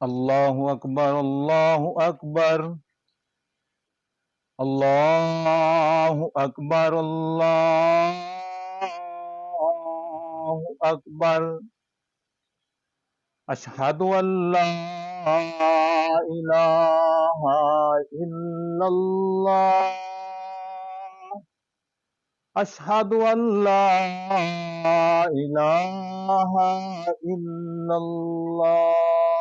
अल्लाहु अकबर, अल्लाहु अकबर, अल्लाहु अकबर, अल्लाहु अकबर। अशहदु अल्ला इलाहा इल्लल्लाह, अशहदु अल्ला इलाहा इल्लल्लाह।